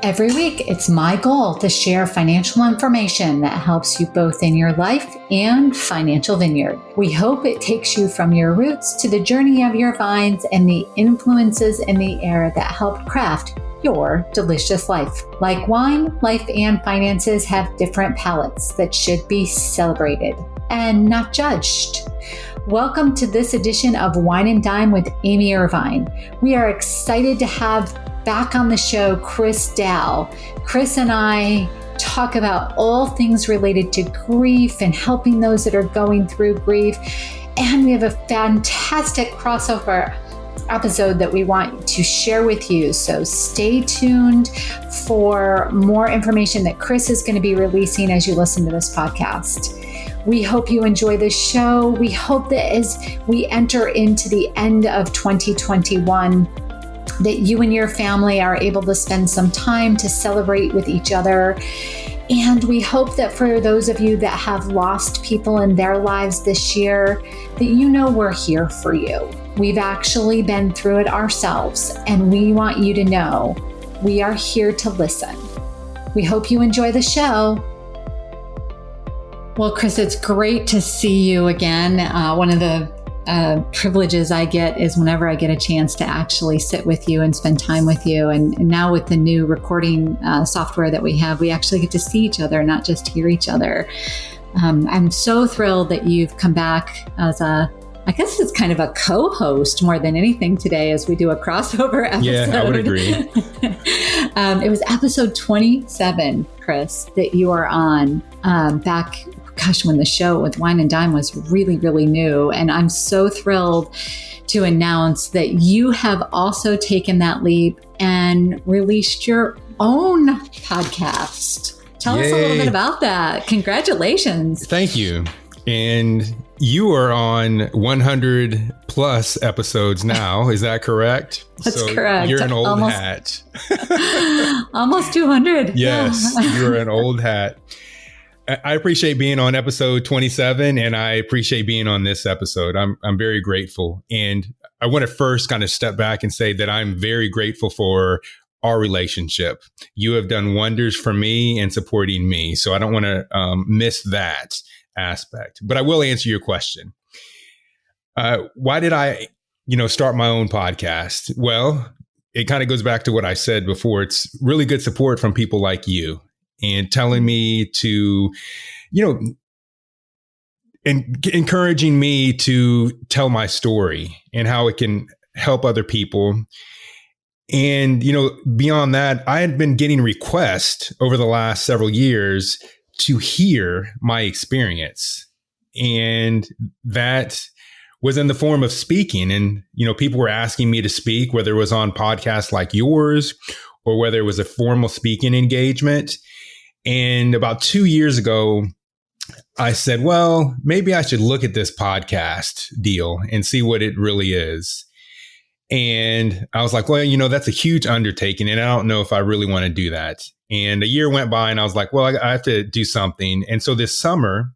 Every week, it's my goal to share financial information that helps you both in your life and financial vineyard. We hope it takes you from your roots to the journey of your vines and the influences in the air that helped craft your delicious life. Like wine, life and finances have different palates that should be celebrated and not judged. Welcome to this edition of Wine and Dime with Amy Irvine. We are excited to have back on the show Chris Dell. Chris and I talk about all things related to grief and helping those that are going through grief. And we have a fantastic crossover episode that we want to share with you. So stay tuned for more information that Chris is going to be releasing as you listen to this podcast. We hope you enjoy this show. We hope that as we enter into the end of 2021, that you and your family are able to spend some time to celebrate with each other. And we hope that for those of you that have lost people in their lives this year, that you know we're here for you. We've actually been through it ourselves, and we want you to know we are here to listen. We hope you enjoy the show. Well, Chris, it's great to see you again. One of the privileges I get is whenever I get a chance to actually sit with you and spend time with you. And now with the new recording software that we have, we actually get to see each other, not just hear each other. I'm so thrilled that you've come back as I guess it's kind of a co-host more than anything today as we do a crossover episode. Yeah, I would agree. It was episode 27, Chris, that you are on back when the show with Wine and Dime was really, really new. And I'm so thrilled to announce that you have also taken that leap and released your own podcast. Tell us a little bit about that. Congratulations. Thank you. And you are on 100 plus episodes now. Is that correct? That's correct. You're an old hat. Almost 200. Yes, you're an old hat. I appreciate being on episode 27, and I appreciate being on this episode. I'm very grateful. And I want to first kind of step back and say that I'm very grateful for our relationship. You have done wonders for me and supporting me. So I don't want to miss that aspect. But I will answer your question. Why did I, start my own podcast? Well, it kind of goes back to what I said before. It's really good support from people like you. And telling me to, and encouraging me to tell my story and how it can help other people. And, beyond that, I had been getting requests over the last several years to hear my experience. And that was in the form of speaking. And, people were asking me to speak, whether it was on podcasts like yours or whether it was a formal speaking engagement. And about 2 years ago, I said, well, maybe I should look at this podcast deal and see what it really is. And I was like, well, that's a huge undertaking, and I don't know if I really want to do that. And a year went by, and I was like, well, I have to do something. And so this summer,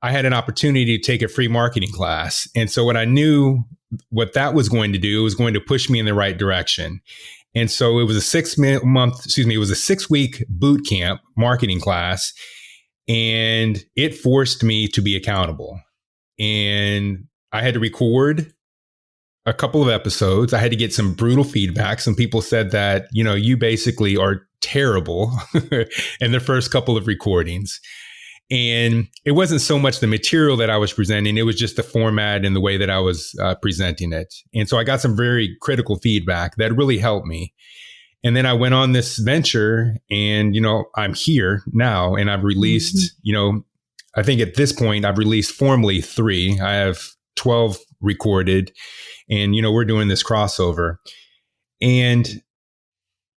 I had an opportunity to take a free marketing class. And so what I knew what that was going to do was going to push me in the right direction. And so it was a 6-week boot camp marketing class, and it forced me to be accountable. And I had to record a couple of episodes. I had to get some brutal feedback. Some people said that, you basically are terrible in the first couple of recordings. And it wasn't so much the material that I was presenting. It was just the format and the way that I was presenting it. And so I got some very critical feedback that really helped me. And then I went on this venture, and, I'm here now, and I've released, I think at this point I've released formally 3. I have 12 recorded, and, we're doing this crossover. And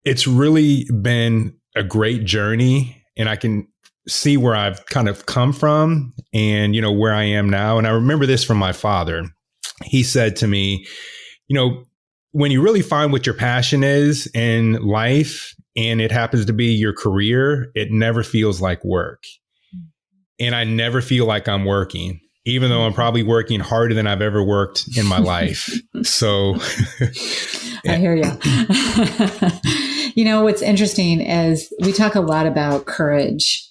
it's really been a great journey, and I can see where I've kind of come from and, where I am now. And I remember this from my father. He said to me, when you really find what your passion is in life and it happens to be your career, it never feels like work. And I never feel like I'm working, even though I'm probably working harder than I've ever worked in my life. So I hear you. What's interesting is we talk a lot about courage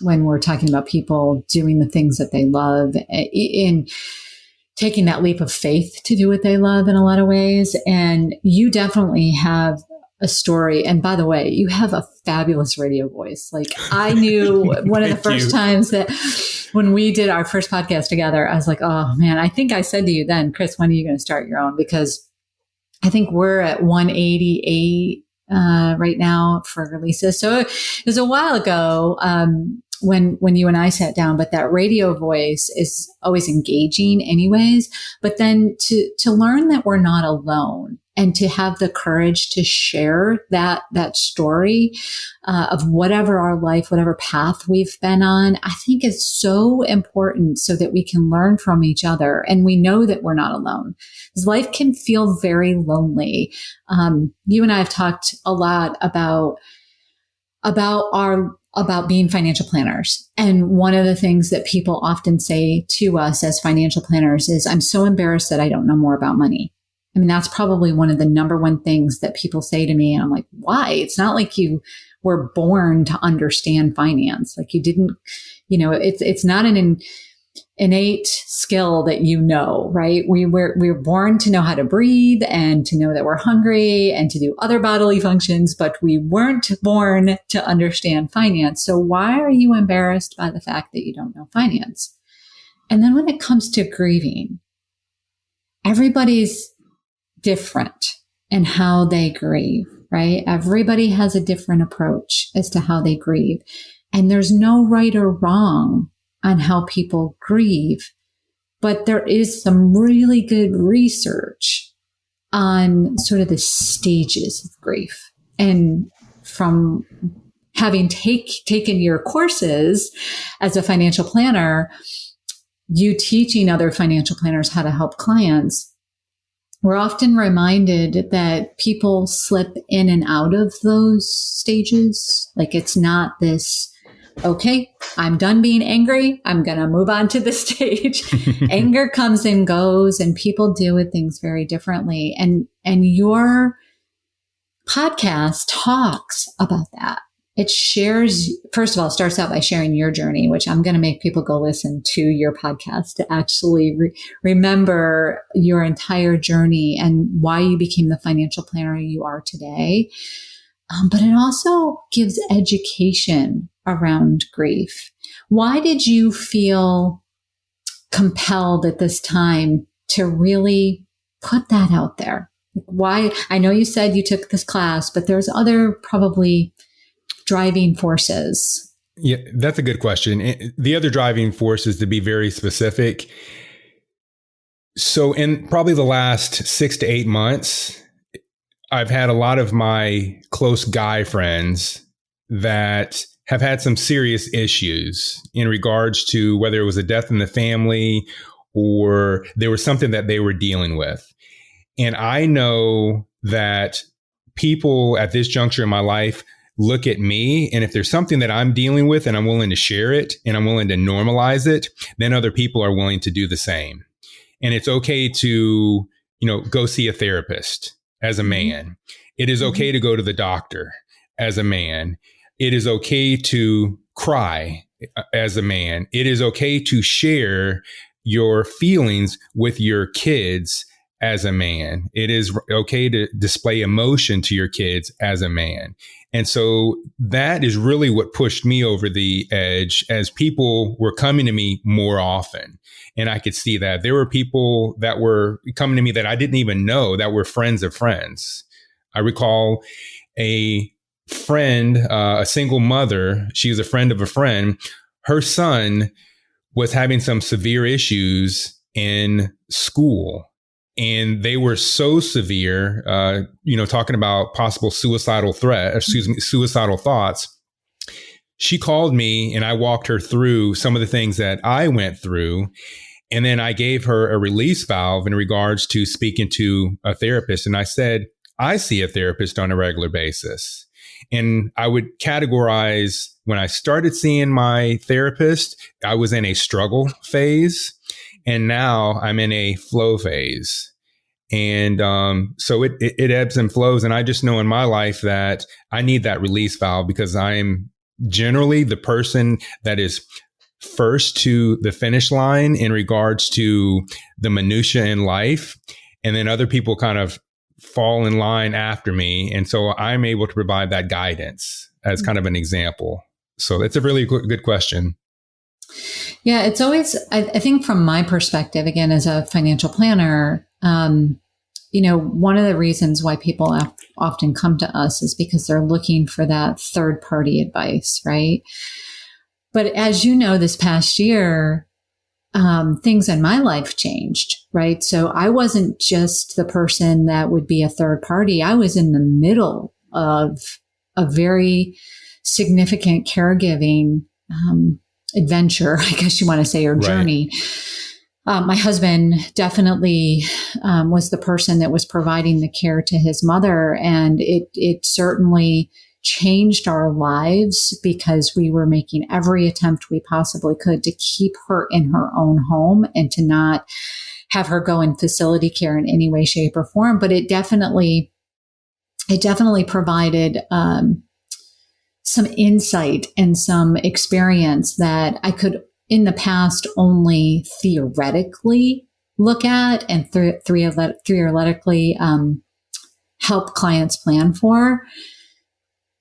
when we're talking about people doing the things that they love, in taking that leap of faith to do what they love in a lot of ways. And you definitely have a story. And by the way, you have a fabulous radio voice. Like, I knew one of the first times that when we did our first podcast together, I was like, oh man, I think I said to you then, Chris, when are you going to start your own? Because I think we're at 188 right now for releases. So it was a while ago when you and I sat down, but that radio voice is always engaging anyways. But then to learn that we're not alone, and to have the courage to share that story of whatever our life, whatever path we've been on, I think is so important, so that we can learn from each other. And we know that we're not alone, because life can feel very lonely. You and I have talked a lot about being financial planners. And one of the things that people often say to us as financial planners is, I'm so embarrassed that I don't know more about money. I mean, that's probably one of the number one things that people say to me. And I'm like, why? It's not like you were born to understand finance. Like, you didn't, it's not an innate skill that right? We were born to know how to breathe and to know that we're hungry and to do other bodily functions, but we weren't born to understand finance. So why are you embarrassed by the fact that you don't know finance? And then when it comes to grieving, everybody's different in how they grieve, right? Everybody has a different approach as to how they grieve. And there's no right or wrong on how people grieve, but there is some really good research on sort of the stages of grief. And from having taken your courses as a financial planner, you teaching other financial planners how to help clients, we're often reminded that people slip in and out of those stages. Like, it's not this, okay, I'm done being angry, I'm going to move on to the stage. Anger comes and goes, and people deal with things very differently. And your podcast talks about that. It shares, first of all, starts out by sharing your journey, which I'm going to make people go listen to your podcast to actually remember your entire journey and why you became the financial planner you are today. But it also gives education around grief. Why did you feel compelled at this time to really put that out there? Why? I know you said you took this class, but there's other probably driving forces. Yeah, that's a good question. The other driving force is, to be very specific. So in probably the last 6 to 8 months, I've had a lot of my close guy friends that have had some serious issues in regards to whether it was a death in the family or there was something that they were dealing with. And I know that people at this juncture in my life look at me, and if there's something that I'm dealing with and I'm willing to share it and I'm willing to normalize it, then other people are willing to do the same. And it's okay to, go see a therapist as a man. It is okay to go to the doctor as a man. It is okay to cry as a man. It is okay to share your feelings with your kids as a man. It is okay to display emotion to your kids as a man. And so that is really what pushed me over the edge, as people were coming to me more often. And I could see that there were people that were coming to me that I didn't even know, that were friends of friends. I recall a friend, a single mother. She was a friend of a friend. Her son was having some severe issues in school. And they were so severe, talking about possible suicidal thoughts. She called me and I walked her through some of the things that I went through. And then I gave her a release valve in regards to speaking to a therapist. And I said, I see a therapist on a regular basis. And I would categorize, when I started seeing my therapist, I was in a struggle phase. And now I'm in a flow phase. And so it ebbs and flows. And I just know in my life that I need that release valve, because I am generally the person that is first to the finish line in regards to the minutia in life. And then other people kind of fall in line after me. And so I'm able to provide that guidance as kind of an example. So it's a really good question. Yeah, it's always, I think from my perspective, again, as a financial planner, one of the reasons why people often come to us is because they're looking for that third party advice, right? But as you know, this past year, things in my life changed, right? So I wasn't just the person that would be a third party. I was in the middle of a very significant caregiving adventure, I guess you want to say, or journey. Right. My husband definitely was the person that was providing the care to his mother, and it certainly changed our lives because we were making every attempt we possibly could to keep her in her own home and to not have her go in facility care in any way, shape, or form. But it definitely provided some insight and some experience that I could in the past only theoretically look at and theoretically help clients plan for.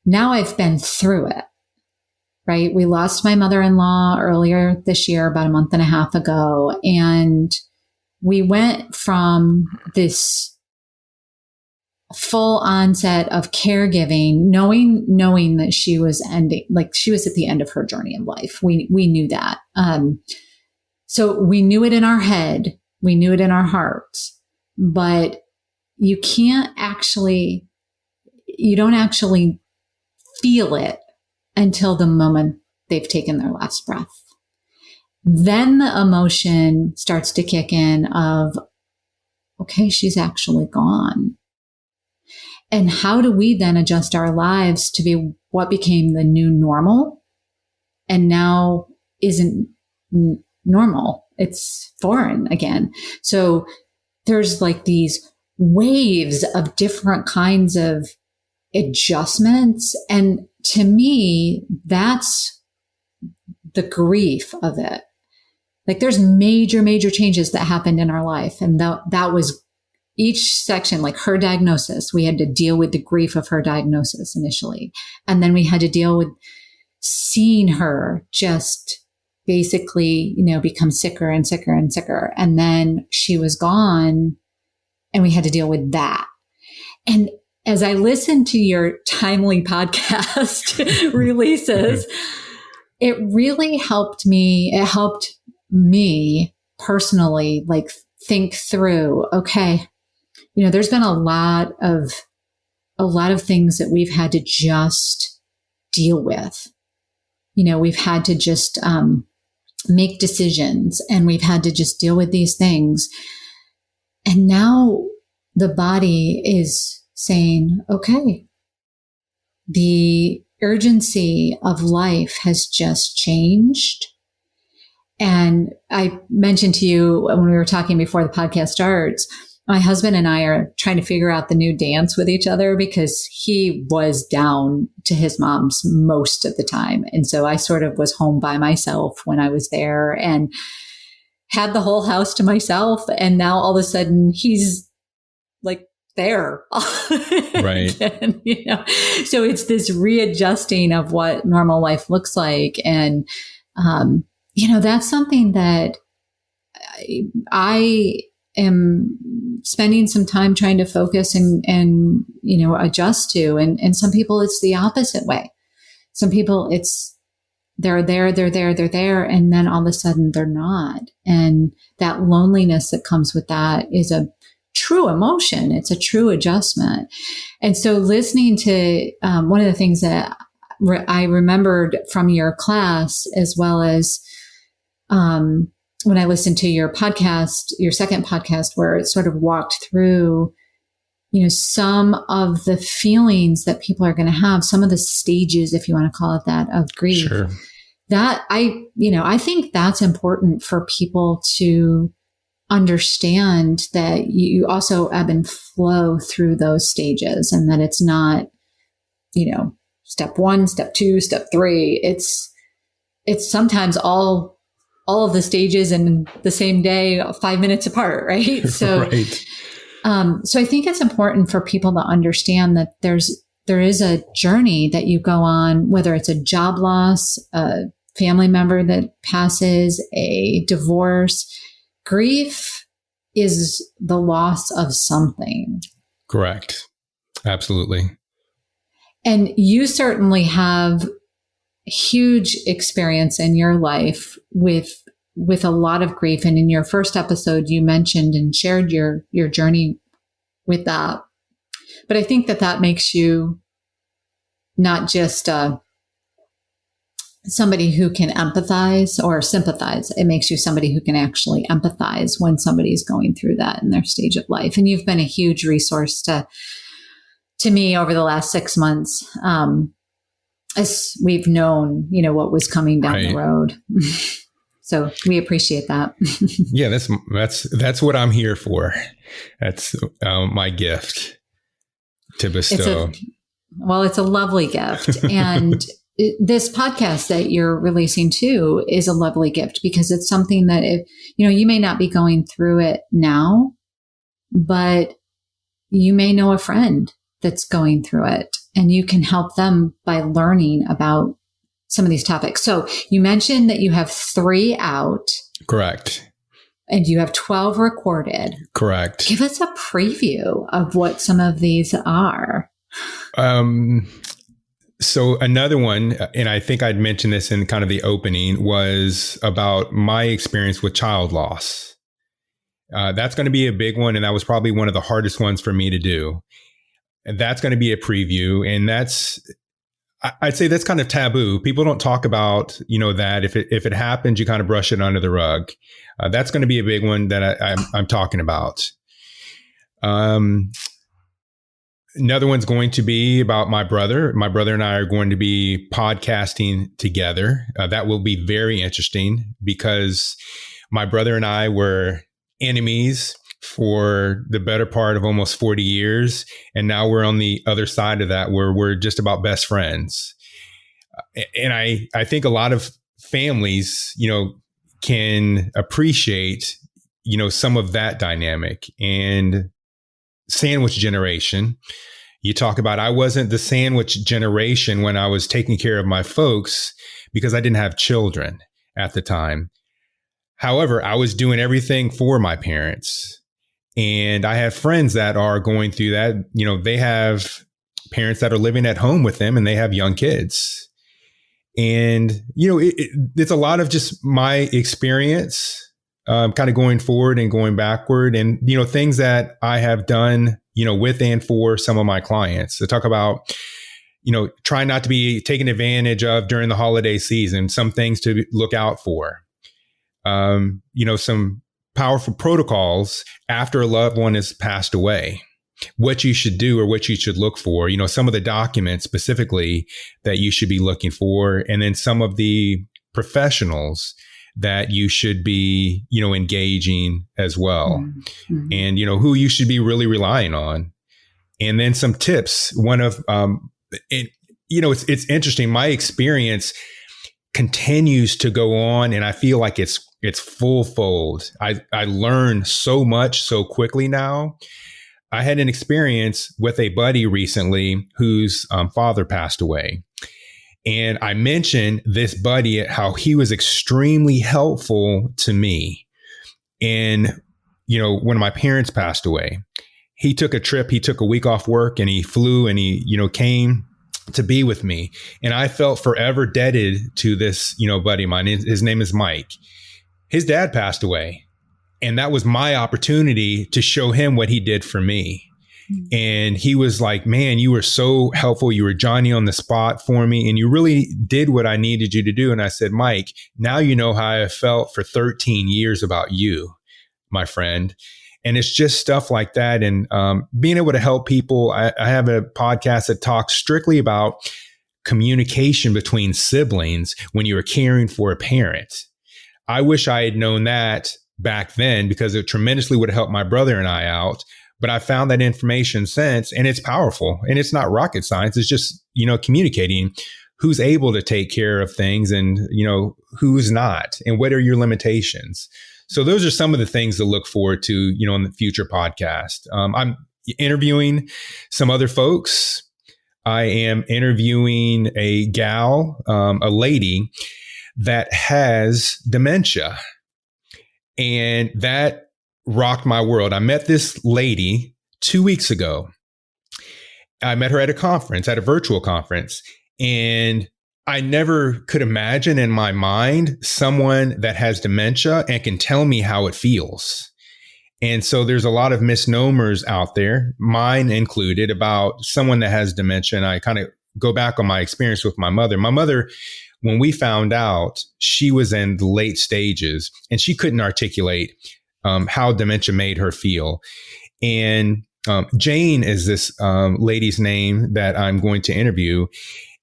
Now I've been through it, right? We lost my mother-in-law earlier this year, about a month and a half ago. And we went from this full onset of caregiving, knowing that she was ending, like she was at the end of her journey in life. We knew that. So we knew it in our head, we knew it in our hearts, but you don't actually feel it until the moment they've taken their last breath. Then the emotion starts to kick in of, okay, she's actually gone. And how do we then adjust our lives to be what became the new normal and now isn't normal? It's foreign again. So there's like these waves of different kinds of adjustments. And to me, that's the grief of it. Like there's major, major changes that happened in our life. And that was each section, like her diagnosis, we had to deal with the grief of her diagnosis initially. And then we had to deal with seeing her just basically, become sicker and sicker and sicker. And then she was gone and we had to deal with that. And as I listened to your timely podcast releases, it really helped me. It helped me personally, like think through, okay, there's been a lot of things that we've had to just deal with. We've had to just make decisions and we've had to just deal with these things. And now the body is saying, okay, the urgency of life has just changed. And I mentioned to you when we were talking before the podcast starts, my husband and I are trying to figure out the new dance with each other because he was down to his mom's most of the time. And so I sort of was home by myself when I was there and had the whole house to myself. And now all of a sudden he's like there. Right. And, so it's this readjusting of what normal life looks like. And, that's something that I am spending some time trying to focus and adjust to. And some people, it's the opposite way. Some people, it's they're there. And then all of a sudden they're not. And that loneliness that comes with that is a true emotion. It's a true adjustment. And so listening to one of the things that I remembered from your class, as well as when I listened to your podcast, your second podcast, where it sort of walked through, some of the feelings that people are going to have, some of the stages, if you want to call it that, of grief. Sure. That I think that's important for people to understand that you also ebb and flow through those stages, and that it's not, step 1, step 2, step 3. It's sometimes all of the stages in the same day, 5 minutes apart, right? So, right. So I think it's important for people to understand that there is a journey that you go on, whether it's a job loss, a family member that passes, a divorce. Grief is the loss of something. Correct. Absolutely. And you certainly have huge experience in your life with a lot of grief. And in your first episode, you mentioned and shared your journey with that. But I think that makes you not just somebody who can empathize or sympathize. It makes you somebody who can actually empathize when somebody's going through that in their stage of life. And you've been a huge resource to me over the last 6 months, as we've known, what was coming down the road. So we appreciate that. Yeah, that's what I'm here for. That's my gift to bestow. It's a lovely gift. And this podcast that you're releasing too is a lovely gift, because it's something that you may not be going through it now, but you may know a friend that's going through it, and you can help them by learning about some of these topics. So you mentioned that you have 3 out. Correct. And you have 12 recorded. Correct. Give us a preview of what some of these are. So another one, and I think I'd mentioned this in kind of the opening, was about my experience with child loss. That's going to be a big one. And that was probably one of the hardest ones for me to do. And that's going to be a preview. And I'd say that's kind of taboo. People don't talk about, that if it happens, you kind of brush it under the rug. That's going to be a big one that I'm talking about. Another one's going to be about my brother. My brother and I are going to be podcasting together. That will be very interesting, because my brother and I were enemies for the better part of almost 40 years. And now we're on the other side of that, where we're just about best friends. And I think a lot of families, can appreciate, some of that dynamic. And sandwich generation, you talk about, I wasn't the sandwich generation when I was taking care of my folks because I didn't have children at the time. However, I was doing everything for my parents. And I have friends that are going through that. They have parents that are living at home with them, and they have young kids. And, it's a lot of just my experience, kind of going forward and going backward, and, things that I have done, with and for some of my clients. To talk about, try not to be taken advantage of during the holiday season, some things to look out for, some powerful protocols after a loved one has passed away, what you should do or what you should look for, some of the documents specifically that you should be looking for, and then some of the professionals that you should be, engaging as well. Mm-hmm. And, who you should be really relying on. And then some tips. One of, it's interesting. My experience continues to go on, and I feel like it's full fold. I learn so much so quickly now. I had an experience with a buddy recently whose father passed away. And I mentioned this buddy, how he was extremely helpful to me. And, when my parents passed away, he took a trip, he took a week off work, and he flew, and he, came to be with me. And I felt forever indebted to this, buddy of mine. His name is Mike. His dad passed away. And that was my opportunity to show him what he did for me. And he was like, man, you were so helpful. You were Johnny on the spot for me. And you really did what I needed you to do. And I said, Mike, now you know how I felt for 13 years about you, my friend. And it's just stuff like that. And being able to help people. I have a podcast that talks strictly about communication between siblings when you are caring for a parent. I wish I had known that back then because it tremendously would have helped my brother and I out. But I found that information since, and it's powerful, and it's not rocket science. It's just, communicating who's able to take care of things and, who's not, and what are your limitations. So those are some of the things to look forward to, in the future podcast. I'm interviewing some other folks. I am interviewing a gal, a lady that has dementia, and that rocked my world. I met this lady 2 weeks ago. I met her at a virtual conference, and I never could imagine in my mind someone that has dementia and can tell me how it feels. And so there's a lot of misnomers out there, mine included, about someone that has dementia. And I kind of go back on my experience with my mother. My mother, when we found out, she was in the late stages and she couldn't articulate how dementia made her feel. And Jane is this lady's name that I'm going to interview.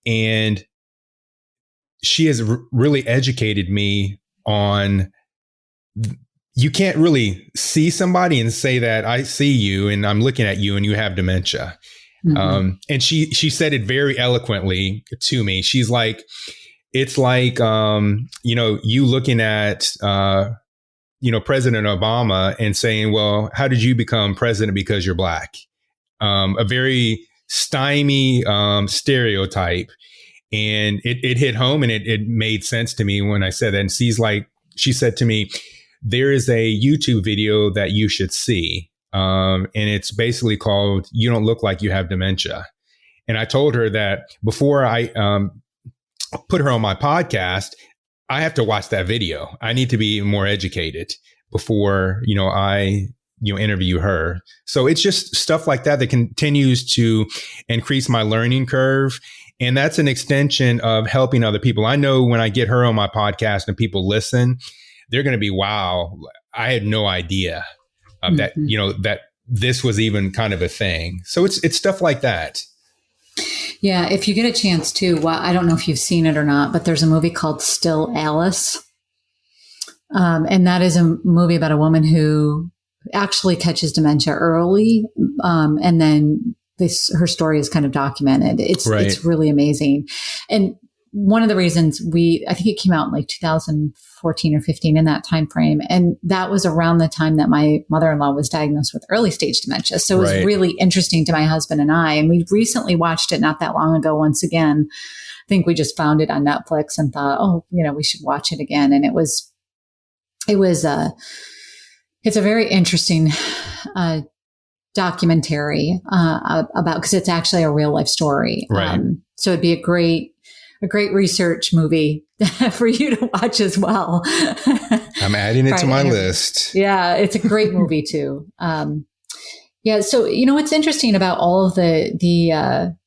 And she has really educated me on, you can't really see somebody and say that I see you and I'm looking at you and you have dementia. Mm-hmm. And she said it very eloquently to me. She's like, it's like, you looking at, President Obama and saying, well, how did you become president? Because you're Black. A very stymie stereotype. And it hit home, and it made sense to me when I said that. And she said to me, there is a YouTube video that you should see. And it's basically called, You Don't Look Like You Have Dementia. And I told her that before I put her on my podcast, I have to watch that video. I need to be more educated before, I interview her. So it's just stuff like that continues to increase my learning curve. And that's an extension of helping other people. I know when I get her on my podcast and people listen, they're going to be, wow, I had no idea that, that this was even kind of a thing. So it's stuff like that. Yeah. If you get a chance to, well, I don't know if you've seen it or not, but there's a movie called Still Alice. And that is a movie about a woman who actually catches dementia early. And then her story is kind of documented. It's really amazing. And one of the reasons I think it came out in like 2014 or 15 in that time frame. And that was around the time that my mother-in-law was diagnosed with early stage dementia. So it was really interesting to my husband and I. And we recently watched it not that long ago. Once again, I think we just found it on Netflix and thought, we should watch it again. And it's a very interesting, documentary, about, cause it's actually a real life story. Right. So it'd be a great research movie for you to watch as well. I'm adding it to my list. Yeah. It's a great movie too. Yeah. So, what's interesting about all of the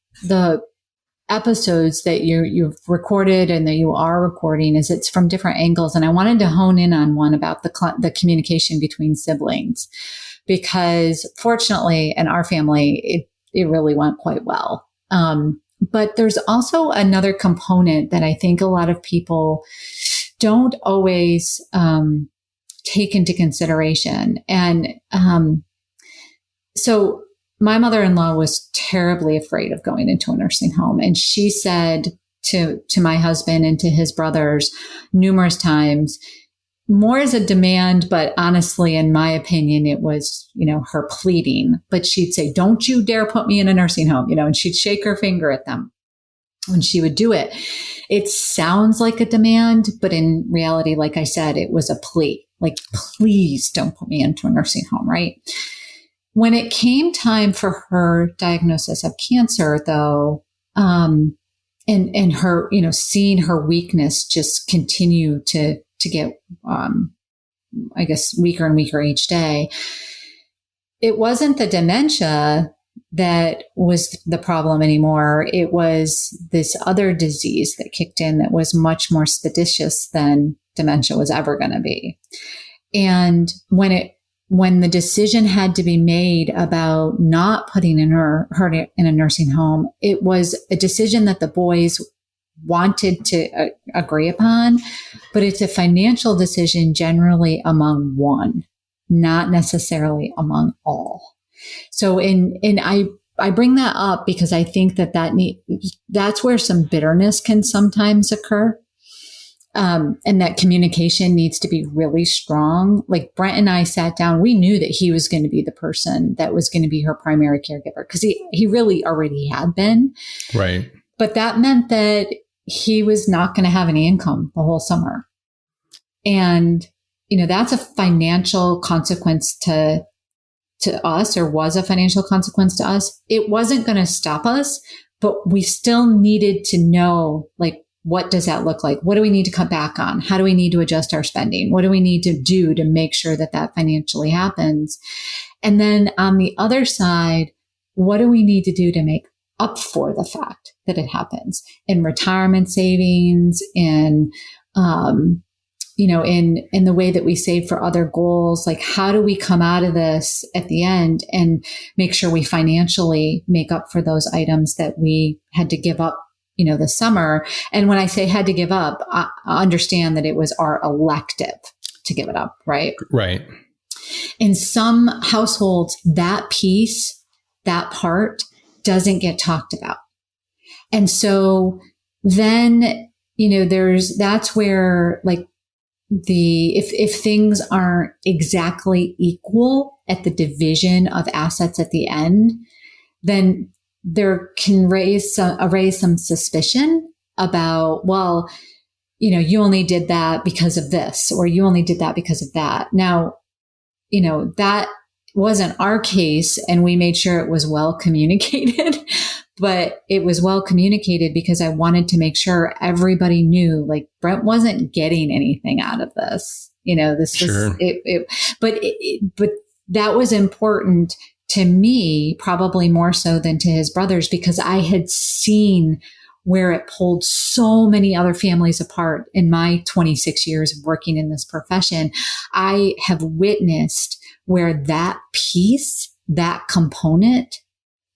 episodes that you've recorded and that you are recording is it's from different angles. And I wanted to hone in on one about the communication between siblings, because fortunately in our family, it really went quite well. But there's also another component that I think a lot of people don't always take into consideration. And so my mother-in-law was terribly afraid of going into a nursing home. And she said to my husband and to his brothers numerous times, more as a demand, but honestly, in my opinion, it was, her pleading. But she'd say, don't you dare put me in a nursing home, and she'd shake her finger at them when she would do it. It sounds like a demand, but in reality, like I said, it was a plea. Like, please don't put me into a nursing home, right? When it came time for her diagnosis of cancer, though, and her, seeing her weakness just continue to get, I guess, weaker and weaker each day, it wasn't the dementia that was the problem anymore. It was this other disease that kicked in that was much more expeditious than dementia was ever going to be. And when the decision had to be made about not putting her in a nursing home, it was a decision that the boys wanted to agree upon, but it's a financial decision generally among one, not necessarily among all. So I bring that up because I think that's where some bitterness can sometimes occur. And that communication needs to be really strong. Like Brent and I sat down, we knew that he was going to be the person that was going to be her primary caregiver because he really already had been. Right. But that meant that he was not going to have any income the whole summer. And, that's a financial consequence to us, or was a financial consequence to us. It wasn't going to stop us, but we still needed to know, like, what does that look like? What do we need to cut back on? How do we need to adjust our spending? What do we need to do to make sure that financially happens? And then on the other side, what do we need to do to make up for the fact that it happens in retirement savings, in the way that we save for other goals? Like, how do we come out of this at the end and make sure we financially make up for those items that we had to give up, the summer? And when I say had to give up, I understand that it was our elective to give it up, right? Right. In some households, that piece, that part doesn't get talked about. And so then, that's where, like, if things aren't exactly equal at the division of assets at the end, then there can raise some suspicion about, well, you only did that because of this, or you only did that because of that. Now, that wasn't our case, and we made sure it was well communicated, but it was well communicated because I wanted to make sure everybody knew, like, Brent wasn't getting anything out of this. This Sure. was it, but that was important to me, probably more so than to his brothers, because I had seen where it pulled so many other families apart in my 26 years of working in this profession. I have witnessed where that piece, that component,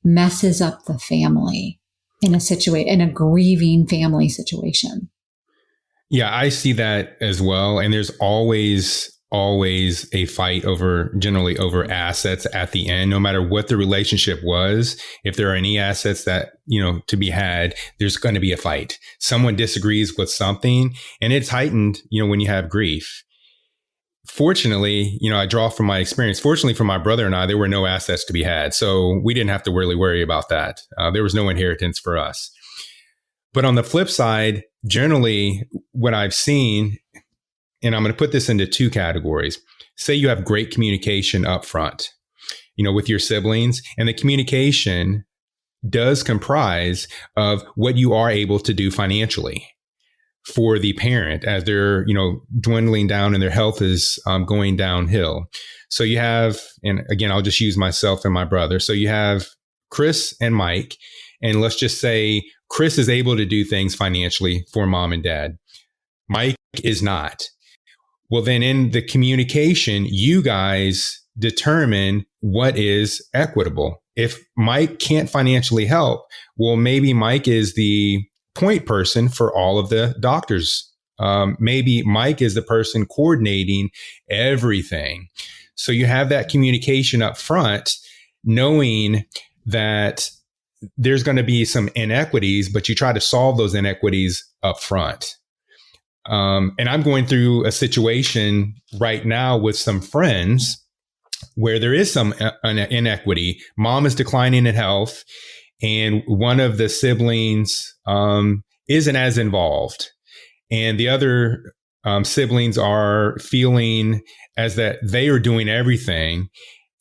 messes up the family in a grieving family situation. Yeah, I see that as well. And there's always a fight generally over assets at the end, no matter what the relationship was. If there are any assets that, to be had, there's going to be a fight. Someone disagrees with something, and it's heightened, when you have grief. Fortunately, I draw from my experience. Fortunately for my brother and I, there were no assets to be had. So we didn't have to really worry about that. There was no inheritance for us. But on the flip side, generally what I've seen, and I'm going to put this into two categories. Say you have great communication up front, with your siblings, and the communication does comprise of what you are able to do financially for the parent as they're, dwindling down and their health is going downhill. So you have, and again, I'll just use myself and my brother. So you have Chris and Mike, and let's just say Chris is able to do things financially for mom and dad. Mike is not. Well, then in the communication, you guys determine what is equitable. If Mike can't financially help, well, maybe Mike is the point person for all of the doctors. Maybe Mike is the person coordinating everything. So you have that communication up front, knowing that there's going to be some inequities, but you try to solve those inequities up front. And I'm going through a situation right now with some friends where there is some inequity. Mom is declining in health, and one of the siblings isn't as involved. And the other siblings are feeling as that they are doing everything,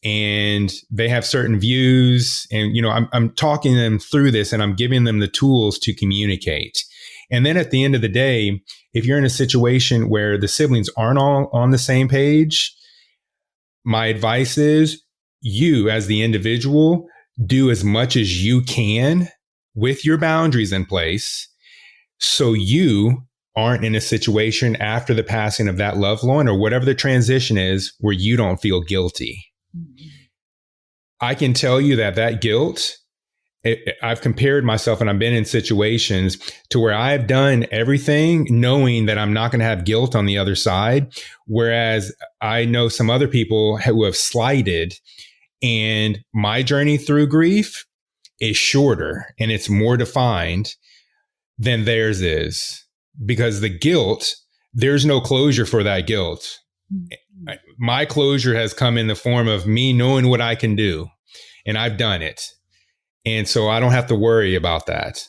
and they have certain views. And, I'm talking them through this, and I'm giving them the tools to communicate. And then at the end of the day, if you're in a situation where the siblings aren't all on the same page, my advice is you as the individual do as much as you can with your boundaries in place, so you aren't in a situation after the passing of that loved one or whatever the transition is where you don't feel guilty. Mm-hmm. I can tell you that guilt I've compared myself, and I've been in situations to where I've done everything knowing that I'm not going to have guilt on the other side. Whereas I know some other people who have slighted, and my journey through grief is shorter and it's more defined than theirs is, because the guilt, there's no closure for that guilt. My closure has come in the form of me knowing what I can do, and I've done it. And so I don't have to worry about that.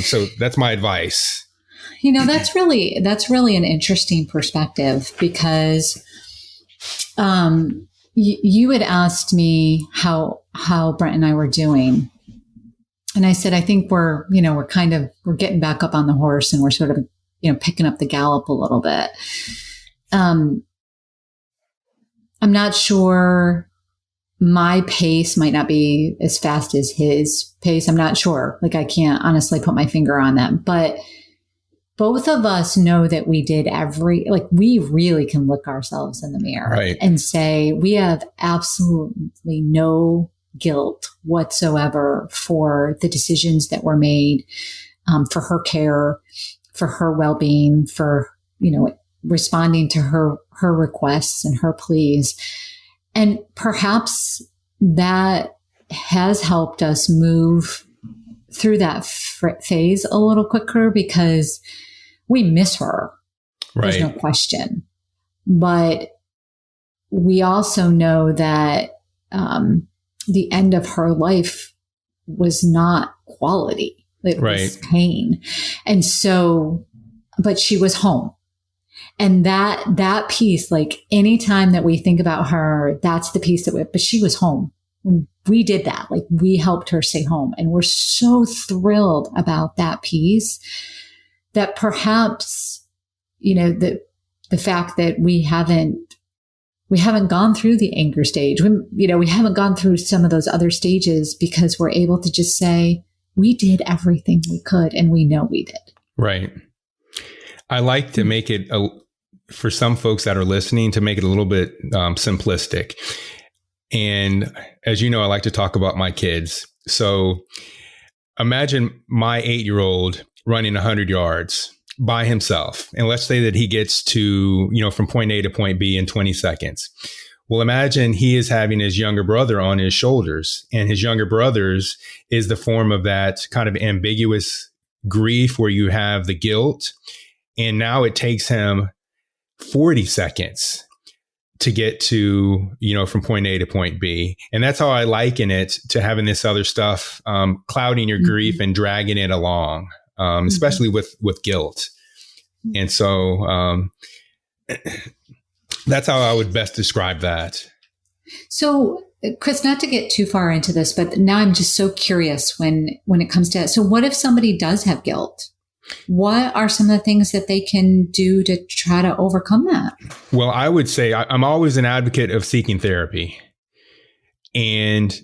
So that's my advice. That's really an interesting perspective, because you had asked me how Brent and I were doing. And I said, I think we're getting back up on the horse, and we're sort of, picking up the gallop a little bit. I'm not sure. My pace might not be as fast as his pace. I'm not sure. I can't honestly put my finger on that. But both of us know that we did we really can look ourselves in the mirror and say we have absolutely no guilt whatsoever for the decisions that were made, for her care, for her well-being, for, responding to her requests and her pleas. And perhaps that has helped us move through that phase a little quicker, because we miss her. There's no question. But we also know that the end of her life was not quality. It was pain. And so, but she was home. And that piece, anytime that we think about her, that's the piece but she was home. We did that. We helped her stay home. And we're so thrilled about that piece that perhaps, the fact that we haven't gone through the anger stage. We haven't gone through some of those other stages, because we're able to just say, we did everything we could, and we know we did. Right. I like to make it, for some folks that are listening, to make it a little bit simplistic. And as you know, I like to talk about my kids. So imagine my 8-year-old running 100 yards by himself. And let's say that he gets to, from point A to point B in 20 seconds. Well, imagine he is having his younger brother on his shoulders, and his younger brother's is the form of that kind of ambiguous grief where you have the guilt. And now it takes him 40 seconds to get to, from point A to point B. And that's how I liken it to having this other stuff clouding your grief and dragging it along, especially with guilt. And so that's how I would best describe that. So, Chris, not to get too far into this, but now I'm just so curious when it comes to it. So what if somebody does have guilt? What are some of the things that they can do to try to overcome that? Well, I would say I'm always an advocate of seeking therapy. And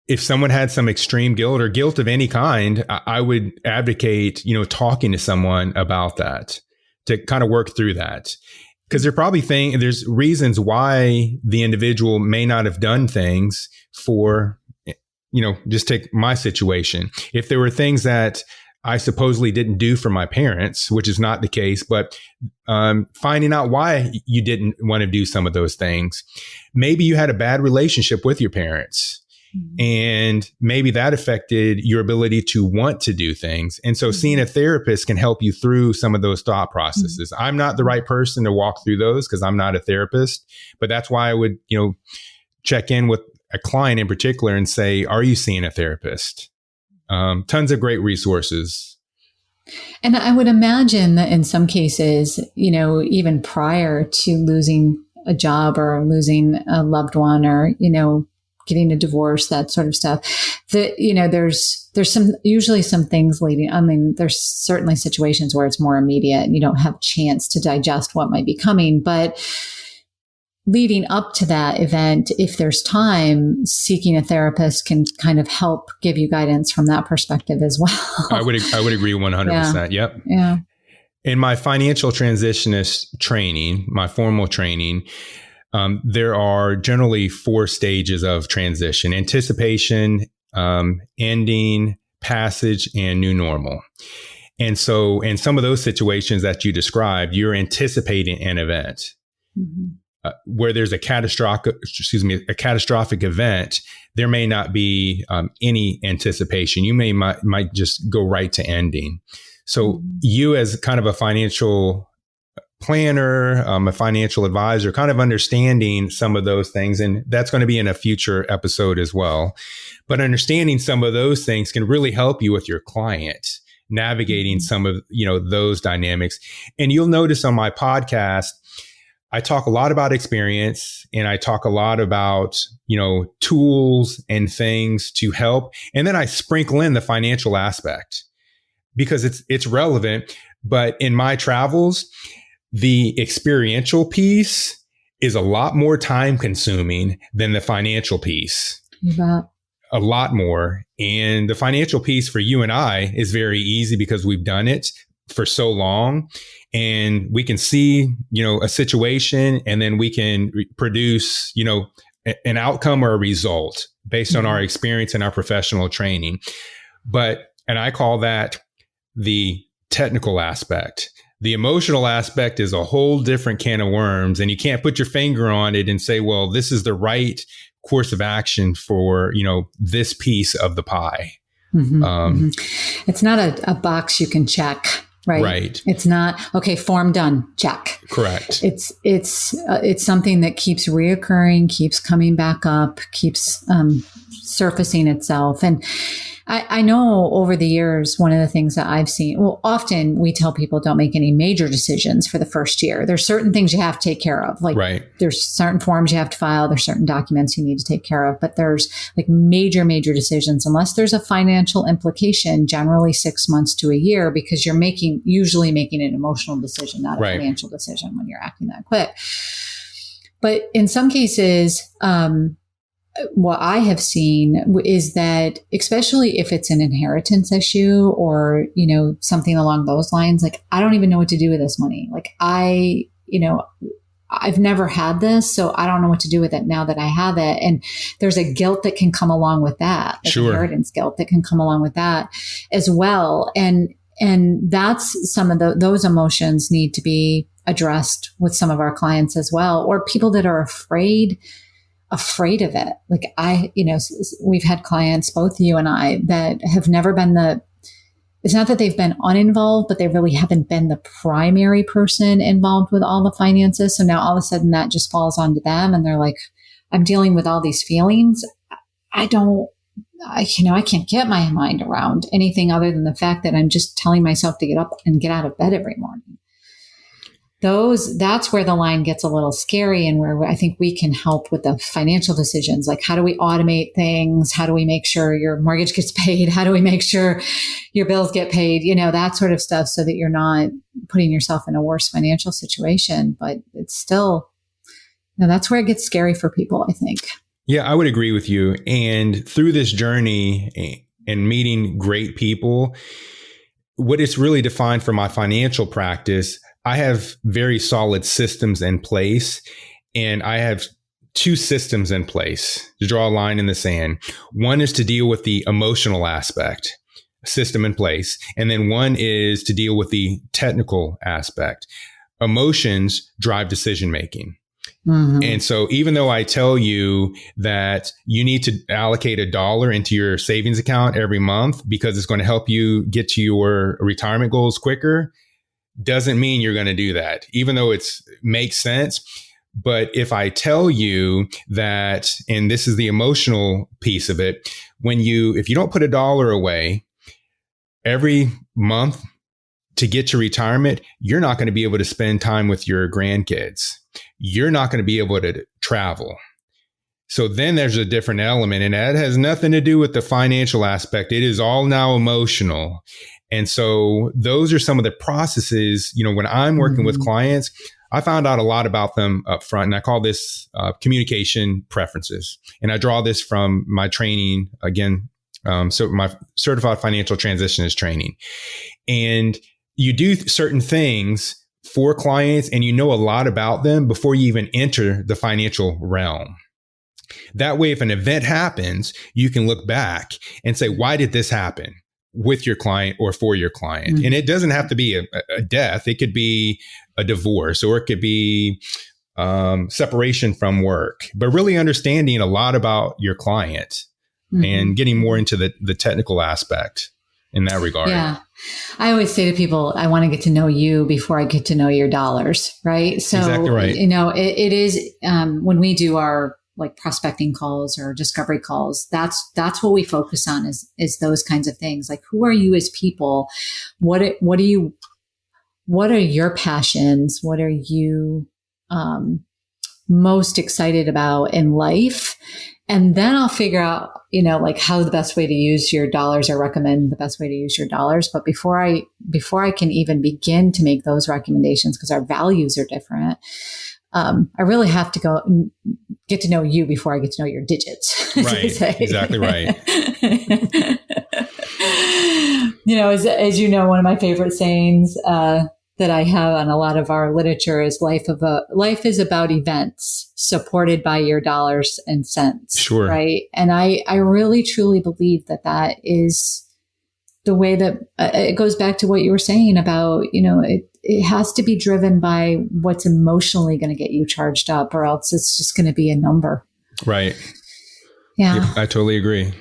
if someone had some extreme guilt or guilt of any kind, I would advocate, talking to someone about that, to kind of work through that. Because there's reasons why the individual may not have done things for, just take my situation. If there were things that I supposedly didn't do for my parents, which is not the case, but finding out why you didn't want to do some of those things. Maybe you had a bad relationship with your parents, and maybe that affected your ability to want to do things. And so seeing a therapist can help you through some of those thought processes. I'm not the right person to walk through those because I'm not a therapist, but that's why I would, check in with a client in particular and say, are you seeing a therapist? Tons of great resources. And I would imagine that in some cases, even prior to losing a job or losing a loved one or, getting a divorce, that sort of stuff, that, there's usually some things leading. I mean, there's certainly situations where it's more immediate and you don't have a chance to digest what might be coming, but leading up to that event, if there's time, seeking a therapist can kind of help give you guidance from that perspective as well. I would agree 100%. Yeah. Yep. Yeah. In my financial transitionist training, my formal training, there are generally 4 stages of transition: anticipation, ending, passage, and new normal. And so in some of those situations that you described, you're anticipating an event. Where there's a catastrophic event, there may not be any anticipation. You might just go right to ending. So you, as kind of a financial planner, a financial advisor, kind of understanding some of those things, and that's going to be in a future episode as well. But understanding some of those things can really help you with your client navigating some of those dynamics. And you'll notice on my podcast, I talk a lot about experience, and I talk a lot about, tools and things to help. And then I sprinkle in the financial aspect because it's relevant. But in my travels, the experiential piece is a lot more time consuming than the financial piece. A lot more. And the financial piece for you and I is very easy because we've done it for so long. And we can see, a situation, and then we can produce, an outcome or a result based on our experience and our professional training. And I call that the technical aspect. The emotional aspect is a whole different can of worms, and you can't put your finger on it and say, well, this is the right course of action for, this piece of the pie. It's not a box you can check. Right. It's not, okay, form done, check. Correct. It's something that keeps reoccurring, keeps coming back up, keeps surfacing itself. And I know over the years, one of the things that I've seen, often we tell people don't make any major decisions for the first year. There's certain things you have to take care of. There's certain forms you have to file. There's certain documents you need to take care of. But there's major decisions, unless there's a financial implication, generally 6 months to a year, because you're usually making an emotional decision, not a financial decision when you're acting that quick. But in some cases, what I have seen is that, especially if it's an inheritance issue or, something along those lines, I don't even know what to do with this money. I've never had this, so I don't know what to do with it now that I have it. And there's a guilt that can come along with that, inheritance guilt that can come along with that as well. And that's some of those emotions need to be addressed with some of our clients as well, or people that are afraid of it. We've had clients, both you and I, that have never been it's not that they've been uninvolved, but they really haven't been the primary person involved with all the finances. So now all of a sudden that just falls onto them, and they're like, I'm dealing with all these feelings. I can't get my mind around anything other than the fact that I'm just telling myself to get up and get out of bed every morning. That's where the line gets a little scary, and where I think we can help with the financial decisions. How do we automate things? How do we make sure your mortgage gets paid? How do we make sure your bills get paid? That sort of stuff, so that you're not putting yourself in a worse financial situation. But it's still, that's where it gets scary for people, I think. Yeah, I would agree with you. And through this journey and meeting great people, what it's really defined for my financial practice, I have very solid systems in place, and I have 2 systems in place to draw a line in the sand. One is to deal with the emotional aspect, system in place. And then one is to deal with the technical aspect. Emotions drive decision making. And so even though I tell you that you need to allocate $1 into your savings account every month because it's going to help you get to your retirement goals quicker, doesn't mean you're going to do that, even though it makes sense. But if I tell you that, and this is the emotional piece of it, if you don't put $1 away every month to get to retirement, you're not going to be able to spend time with your grandkids. You're not going to be able to travel. So then there's a different element, and that has nothing to do with the financial aspect. It is all now emotional. And so those are some of the processes, when I'm working with clients, I found out a lot about them up front. And I call this communication preferences. And I draw this from my training, again, so my certified financial transitionist training. And you do certain things for clients, and you know a lot about them before you even enter the financial realm. That way, if an event happens, you can look back and say, why did this happen with your client or for your client? Mm-hmm. And it doesn't have to be a death. It could be a divorce, or it could be separation from work, but really understanding a lot about your client and getting more into the technical aspect in that regard. Yeah. I always say to people, I want to get to know you before I get to know your dollars. Right. So, exactly right. It is, when we do our like prospecting calls or discovery calls, that's what we focus on is those kinds of things. Like, who are you as people? What are your passions? What are you, most excited about in life? And then I'll figure out, like how the best way to use your dollars, or recommend the best way to use your dollars. But before I can even begin to make those recommendations, because our values are different, I really have to go and get to know you before I get to know your digits. Right. Exactly right. As you know, one of my favorite sayings, that I have on a lot of our literature is life is about events supported by your dollars and cents. Sure. Right. And I really truly believe that is the way that it goes back to what you were saying about, it has to be driven by what's emotionally going to get you charged up, or else it's just going to be a number. Right. Yeah. I totally agree.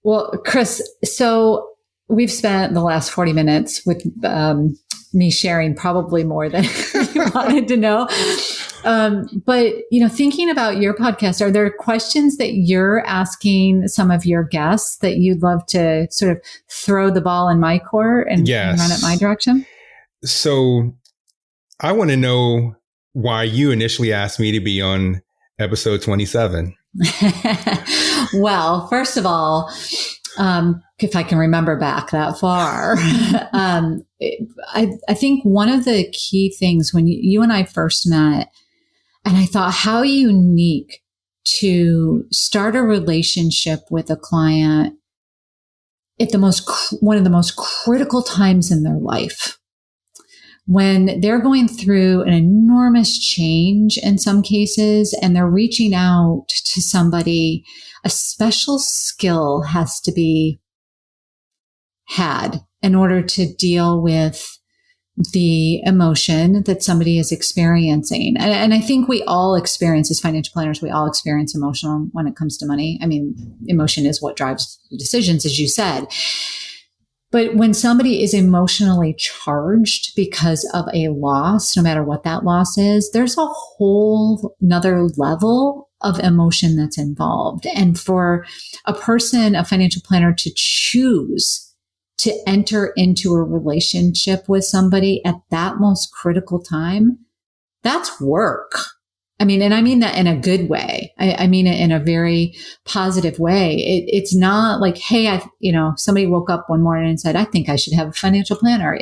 Well, Chris, so we've spent the last 40 minutes with, me sharing probably more than you wanted to know. But, thinking about your podcast, are there questions that you're asking some of your guests that you'd love to sort of throw the ball in my court and run it my direction? So I want to know why you initially asked me to be on episode 27. Well, first of all, if I can remember back that far, I think one of the key things when you and I first met, and I thought how unique to start a relationship with a client at one of the most critical times in their life, when they're going through an enormous change in some cases, and they're reaching out to somebody. A special skill has to be had in order to deal with the emotion that somebody is experiencing. And I think we all experience, as financial planners, we all experience emotion when it comes to money. I mean, emotion is what drives decisions, as you said. But when somebody is emotionally charged because of a loss, no matter what that loss is, there's a whole nother level of emotion that's involved. And for a person, a financial planner, to choose to enter into a relationship with somebody at that most critical time, that's work. I mean, and I mean that in a good way. I mean it in a very positive way. It's not like, hey, somebody woke up one morning and said, I think I should have a financial planner.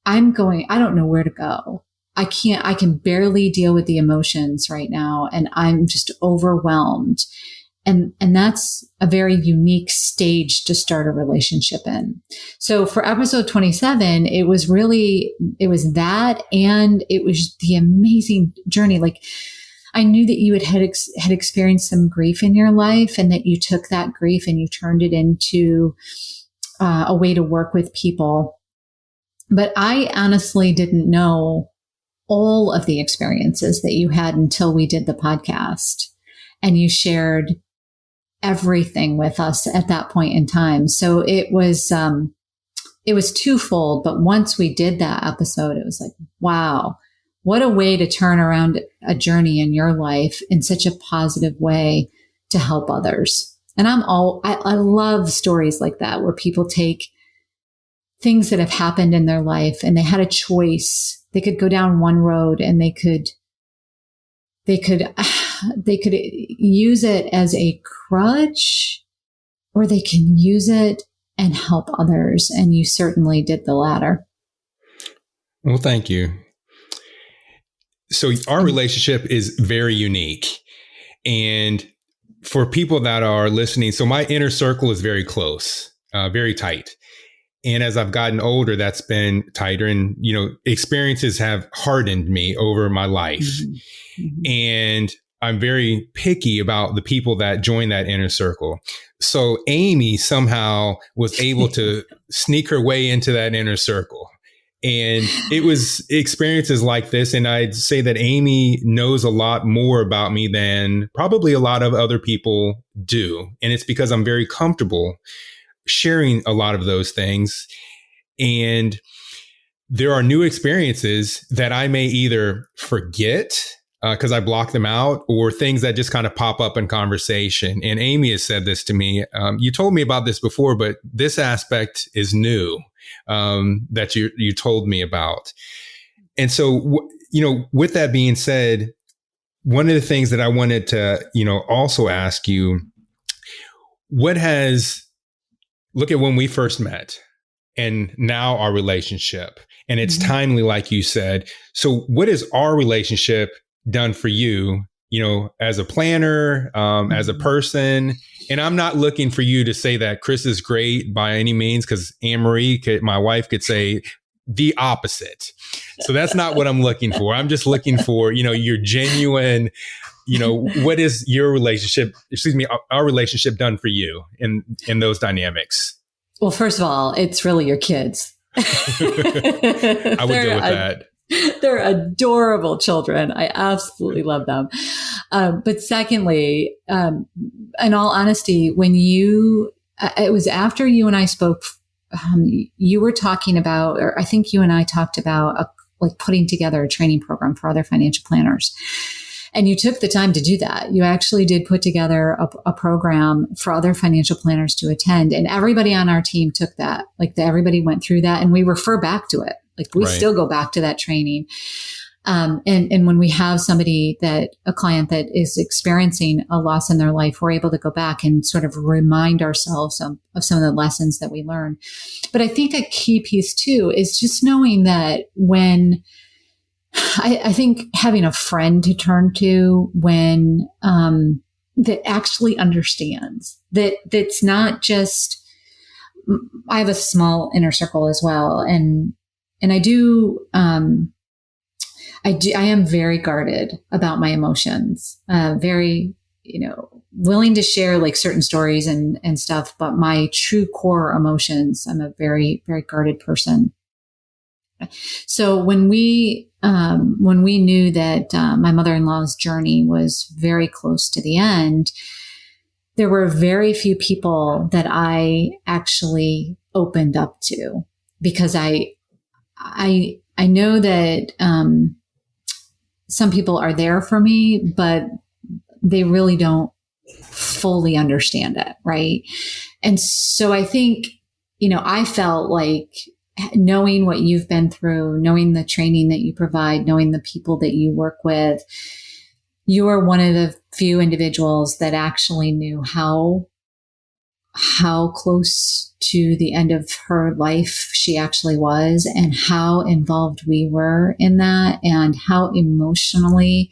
I don't know where to go. I can barely deal with the emotions right now. And I'm just overwhelmed. And that's a very unique stage to start a relationship in. So for episode 27, it was that, and it was the amazing journey. Like, I knew that you had experienced some grief in your life, and that you took that grief and you turned it into a way to work with people. But I honestly didn't know all of the experiences that you had until we did the podcast, and you shared everything with us at that point in time. So it was twofold. But once we did that episode, it was like, wow, what a way to turn around a journey in your life in such a positive way to help others. And I love stories like that, where people take things that have happened in their life and they had a choice. They could go down one road, and they could use it as a crutch, or they can use it and help others. And you certainly did the latter. Well, thank you. So our relationship is very unique. And for people that are listening, so my inner circle is very close, very tight. And as I've gotten older, that's been tighter. And, experiences have hardened me over my life. Mm-hmm. And I'm very picky about the people that join that inner circle. So Amy somehow was able to sneak her way into that inner circle. And it was experiences like this. And I'd say that Amy knows a lot more about me than probably a lot of other people do. And it's because I'm very comfortable sharing a lot of those things. And there are new experiences that I may either forget because I block them out, or things that just kind of pop up in conversation. And Amy has said this to me. You told me about this before, but this aspect is new that you told me about. And so, with that being said, one of the things that I wanted to, also ask you, look at when we first met and now our relationship, and it's timely, like you said. So what has our relationship done for you, as a planner, as a person? And I'm not looking for you to say that Chris is great by any means, because Anne-Marie, my wife, could say the opposite. So that's not what I'm looking for. I'm just looking for, your genuine, what is our relationship done for you in those dynamics? Well, first of all, it's really your kids. I would go with that. They're adorable children. I absolutely love them. But secondly, in all honesty, it was after you and I spoke, you were talking about, or I think you and I talked about putting together a training program for other financial planners. And you took the time to do that. You actually did put together a program for other financial planners to attend. And everybody on our team took that. Everybody went through that, and we refer back to it. We still go back to that training. And when we have a client that is experiencing a loss in their life, we're able to go back and sort of remind ourselves of some of the lessons that we learn. But I think a key piece too is just knowing that I think having a friend to turn to when, that actually understands that's not just, I have a small inner circle as well. And I am very guarded about my emotions, very, willing to share certain stories and stuff, but my true core emotions, I'm a very, very guarded person. So when we knew that my mother-in-law's journey was very close to the end, there were very few people that I actually opened up to, because I know that some people are there for me, but they really don't fully understand it, right? And so I think, I felt like knowing what you've been through, knowing the training that you provide, knowing the people that you work with, you are one of the few individuals that actually knew how close to the end of her life she actually was, and how involved we were in that, and how emotionally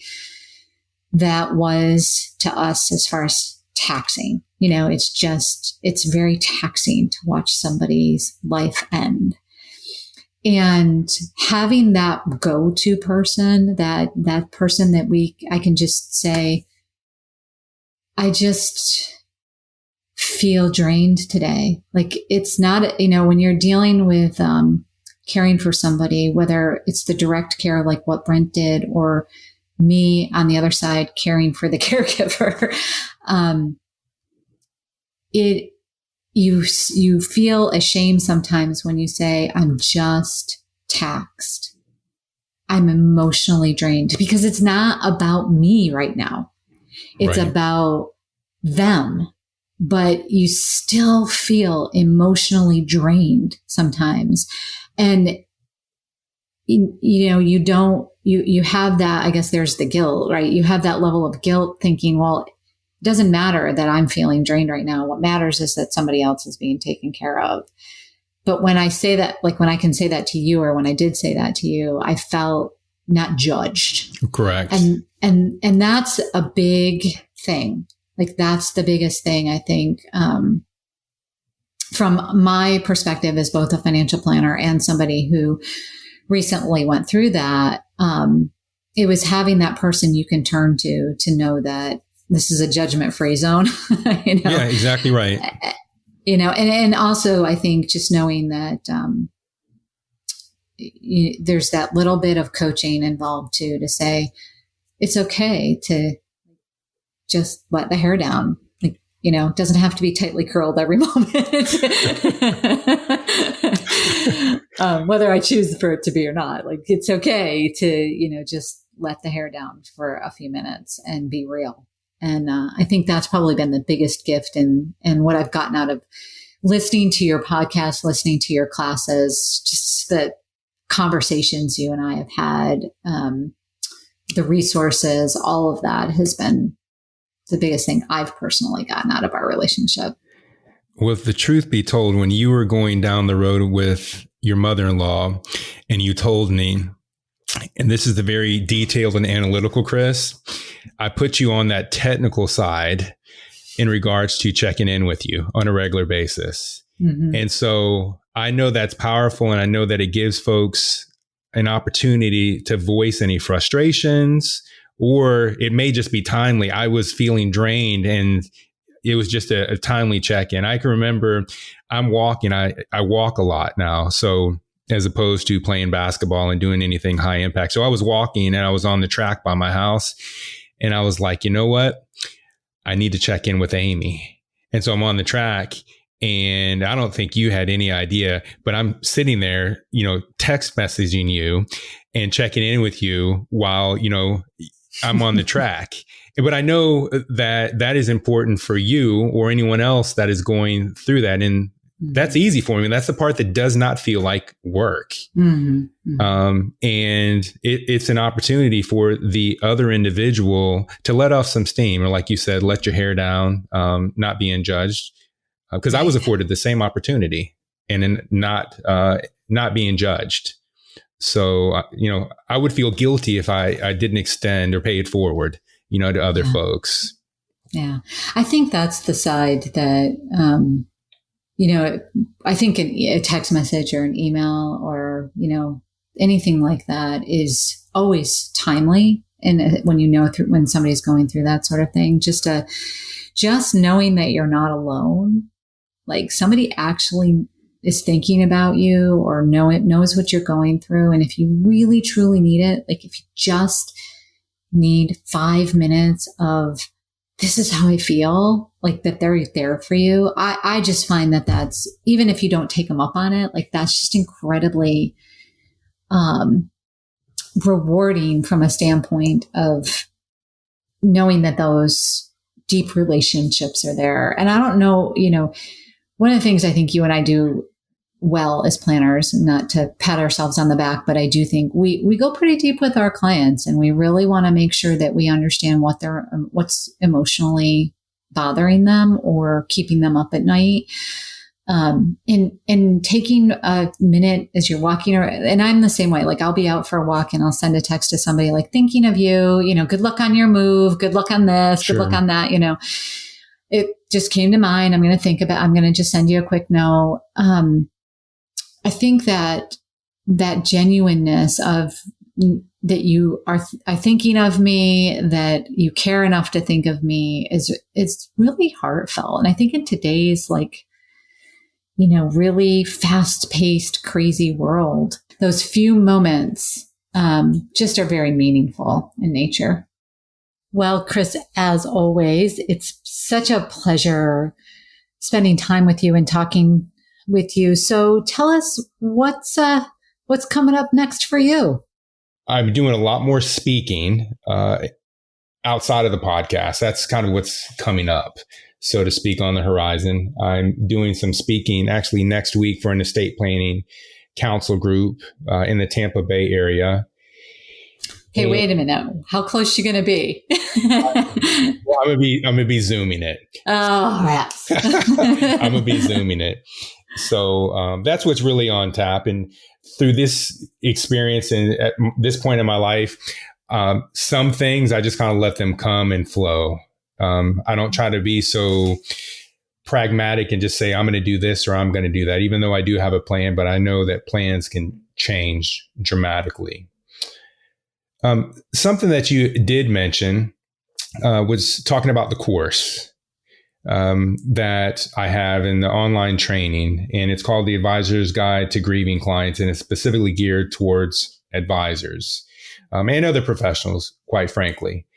that was to us as far as taxing. It's very taxing to watch somebody's life end. And having that go-to person, that person that I can just say, I just feel drained today. It's not, when you're dealing with caring for somebody, whether it's the direct care like what Brent did, or me on the other side caring for the caregiver, you feel ashamed sometimes when you say, I'm just taxed. I'm emotionally drained, because it's not about me right now. It's about them, but you still feel emotionally drained sometimes. And, you have that, I guess there's the guilt, right? You have that level of guilt thinking, well, it doesn't matter that I'm feeling drained right now. What matters is that somebody else is being taken care of. But when I say that, when I can say that to you, or when I did say that to you, I felt not judged. Correct. And that's a big thing. That's the biggest thing, I think, from my perspective as both a financial planner and somebody who recently went through that. it was having that person you can turn to know that this is a judgment-free zone. Yeah, exactly right. And also I think just knowing that there's that little bit of coaching involved too, to say it's okay to just let the hair down. Like, it doesn't have to be tightly curled every moment. Whether I choose for it to be or not, like it's okay to, just let the hair down for a few minutes and be real. And I think that's probably been the biggest gift and what I've gotten out of listening to your podcast, listening to your classes, just the conversations you and I have had, the resources, all of that has been the biggest thing I've personally gotten out of our relationship. Well, if the truth be told, when you were going down the road with your mother-in-law and you told me, and this is the very detailed and analytical Chris, I put you on that technical side in regards to checking in with you on a regular basis. Mm-hmm. And so I know that's powerful, and I know that it gives folks an opportunity to voice any frustrations, or it may just be timely. I was feeling drained and it was just a timely check-in. I can remember I'm walking, I walk a lot now. So as opposed to playing basketball and doing anything high impact. So I was walking and I was on the track by my house and I was like, you know what? I need to check in with Amy. And so I'm on the track. And I don't think you had any idea, but I'm sitting there, text messaging you and checking in with you while, I'm on the track. But I know that is important for you or anyone else that is going through that. And that's easy for me. That's the part that does not feel like work. Mm-hmm. Mm-hmm. And it's an opportunity for the other individual to let off some steam, or like you said, let your hair down, not being judged. Because I was afforded the same opportunity and not being judged. So, I would feel guilty if I didn't extend or pay it forward, to other folks. Yeah. I think that's the side that, I think a text message or an email or, anything like that is always timely. And when somebody's going through that sort of thing, just knowing that you're not alone. Like somebody actually is thinking about you or knows what you're going through. And if you really, truly need it, like if you just need 5 minutes of this is how I feel, like that they're there for you. I just find that that's, even if you don't take them up on it, like that's just incredibly rewarding from a standpoint of knowing that those deep relationships are there. And I don't know, one of the things I think you and I do well as planners, not to pat ourselves on the back, but I do think we go pretty deep with our clients, and we really want to make sure that we understand what's emotionally bothering them or keeping them up at night. And taking a minute as you're walking around, and I'm the same way. Like I'll be out for a walk and I'll send a text to somebody like thinking of you, good luck on your move, good luck on this, Good luck on that, It just came to mind. I'm going to just send you a quick note. I think that genuineness of that you are thinking of me, that you care enough to think of me is really heartfelt. And I think in today's really fast paced, crazy world, those few moments, just are very meaningful in nature. Well, Chris, as always, it's such a pleasure spending time with you and talking with you. So tell us what's coming up next for you. I'm doing a lot more speaking outside of the podcast. That's kind of what's coming up, so to speak, on the horizon. I'm doing some speaking actually next week for an estate planning council group in the Tampa Bay area. Hey, wait a minute. How close are you going to be? Well, I'm gonna be Zooming it. Oh, yes. I'm gonna be Zooming it. So that's what's really on tap. And through this experience and at this point in my life, some things I just kind of let them come and flow. I don't try to be so pragmatic and just say I'm going to do this or I'm going to do that, even though I do have a plan. But I know that plans can change dramatically. Something that you did mention was talking about the course that I have in the online training, and it's called The Advisor's Guide to Grieving Clients, and it's specifically geared towards advisors and other professionals, quite frankly.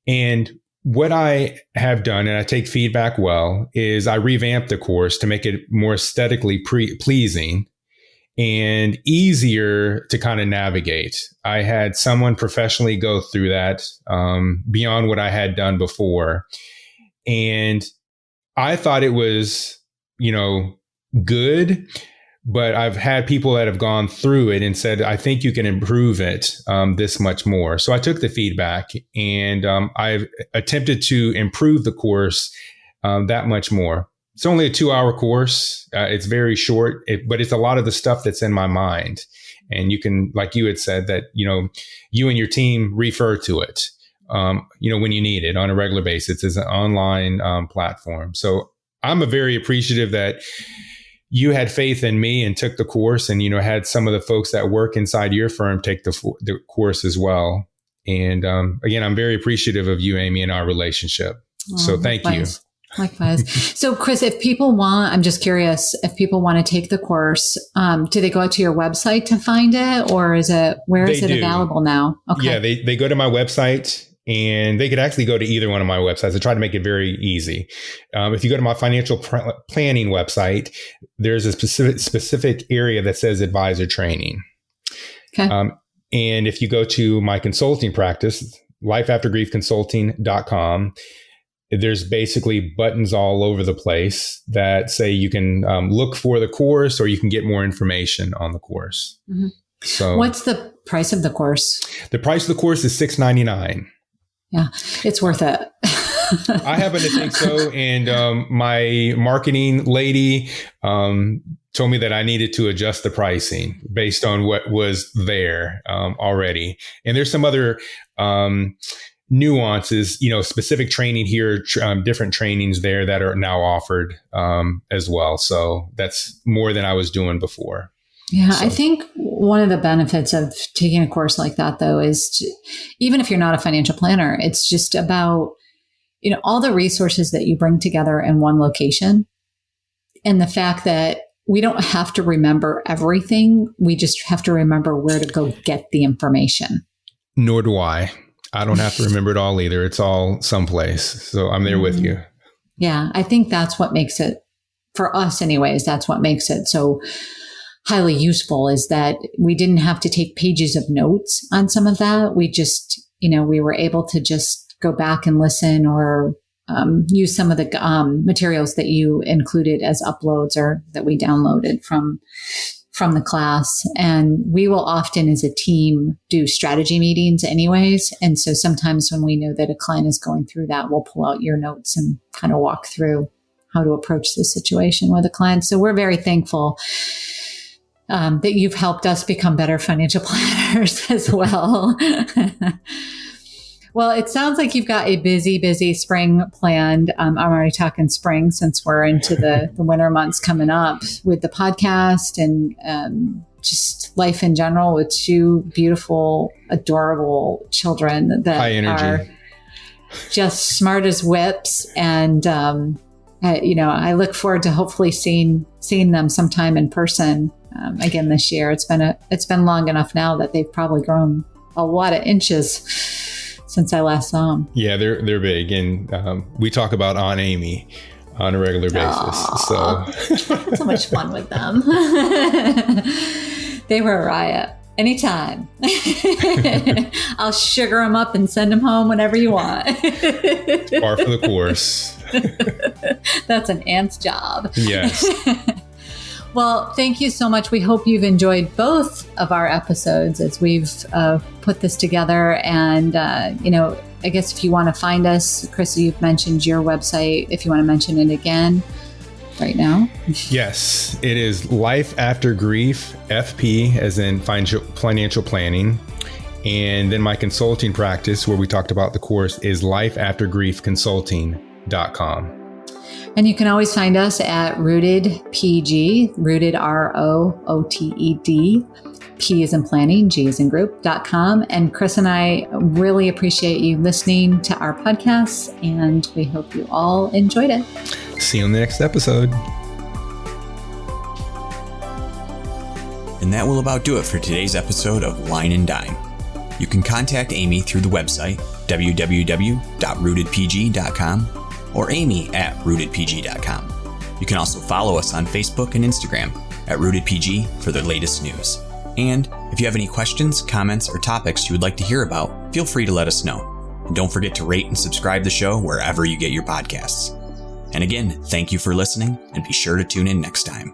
And what I have done, and I take feedback well, is I revamped the course to make it more aesthetically pleasing and easier to kind of navigate. I had someone professionally go through that beyond what I had done before. And I thought it was, good, but I've had people that have gone through it and said, I think you can improve it this much more. So I took the feedback and I've attempted to improve the course that much more. It's only a 2-hour course. It's very short, but it's a lot of the stuff that's in my mind. And you can, like you had said, that, you and your team refer to it. When you need it on a regular basis. It's an online platform. So I'm very appreciative that you had faith in me and took the course, and, had some of the folks that work inside your firm take the course as well. And again, I'm very appreciative of you, Amy, and our relationship. So thank you. Likewise. So Chris, if people want, I'm just curious, if people want to take the course, do they go out to your website to find it, or where is it available now? Okay. Yeah, they go to my website. And they could actually go to either one of my websites. I try to make it very easy. If you go to my financial planning website, there's a specific area that says advisor training. Okay. And if you go to my consulting practice, lifeaftergriefconsulting.com, there's basically buttons all over the place that say you can look for the course, or you can get more information on the course. Mm-hmm. So, what's the price of the course? The price of the course is $6.99. Yeah, it's worth it. I happen to think so. And my marketing lady told me that I needed to adjust the pricing based on what was there already. And there's some other nuances, specific training here, different trainings there that are now offered as well. So that's more than I was doing before. Yeah, so. I think one of the benefits of taking a course like that, though, is even if you're not a financial planner, it's just about, all the resources that you bring together in one location, and the fact that we don't have to remember everything. We just have to remember where to go get the information. Nor do I. I don't have to remember it all either. It's all someplace. So I'm there with you. Yeah, I think that's what makes it, for us anyways, that's what makes it so highly useful, is that we didn't have to take pages of notes on some of that. We just, we were able to just go back and listen, or use some of the materials that you included as uploads, or that we downloaded from the class. And we will often, as a team, do strategy meetings anyways. And so sometimes when we know that a client is going through that, we'll pull out your notes and kind of walk through how to approach the situation with a client. So we're very thankful that you've helped us become better financial planners as well. Well, it sounds like you've got a busy spring planned. I'm already talking spring, since we're into the winter months coming up, with the podcast and just life in general, with 2 beautiful, adorable children that high energy, are just smart as whips. And, I look forward to hopefully seeing them sometime in person again this year. It's been long enough now that they've probably grown a lot of inches since I last saw them. Yeah, they're big, and we talk about Aunt Amy on a regular basis. So much fun with them. They were a riot. Anytime. I'll sugar them up and send them home whenever you want. Par for the course. That's an aunt's job. Yes. Well, thank you so much. We hope you've enjoyed both of our episodes as we've put this together. And, I guess if you want to find us, Chris, you've mentioned your website. If you want to mention it again right now. Yes, it is Life After Grief, FP, as in financial planning. And then my consulting practice, where we talked about the course, is lifeaftergriefconsulting.com. And you can always find us at Rooted PG, Rooted ROOTED, P is in planning, G is in group.com. And Chris and I really appreciate you listening to our podcasts, and we hope you all enjoyed it. See you on the next episode. And that will about do it for today's episode of Wine and Dime. You can contact Amy through the website, www.rootedpg.com, or amy@rootedpg.com. You can also follow us on Facebook and Instagram at rootedpg for the latest news. And if you have any questions, comments, or topics you would like to hear about, feel free to let us know. And don't forget to rate and subscribe the show wherever you get your podcasts. And again, thank you for listening, and be sure to tune in next time.